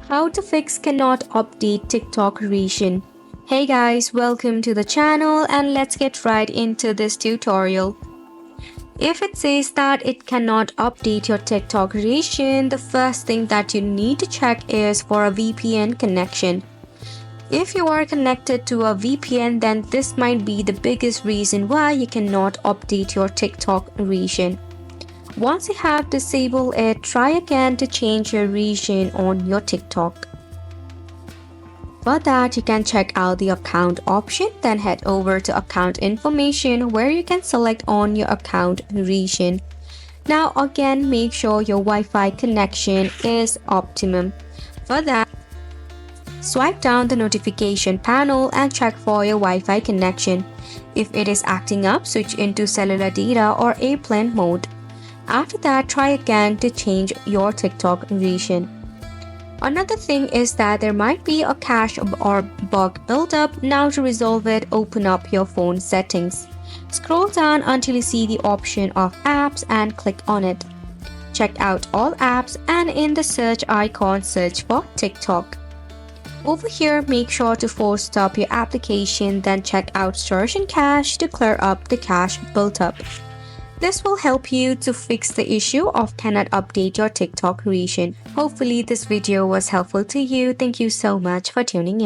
How to fix cannot update TikTok region. Hey guys, welcome to the channel and let's get right into this tutorial. If it says that it cannot update your TikTok region, the first thing that you need to check is for a VPN connection. If you are connected to a VPN, then this might be the biggest reason why you cannot update your TikTok region. Once you have disabled it, try again to change your region on your TikTok. For that, you can check out the account option, then head over to account information where you can select on your account region. Now again, make sure your Wi-Fi connection is optimum. For that, swipe down the notification panel and check for your Wi-Fi connection. If it is acting up, switch into cellular data or airplane mode. After that, try again to change your TikTok region. Another thing is that there might be a cache or bug buildup. Now to resolve it, open up your phone settings. Scroll down until you see the option of apps and click on it. Check out all apps and in the search icon, search for TikTok. Over here, make sure to force stop your application, then check out storage and cache to clear up the cache built-up. This will help you to fix the issue of cannot update your TikTok region. Hopefully this video was helpful to you. Thank you so much for tuning in.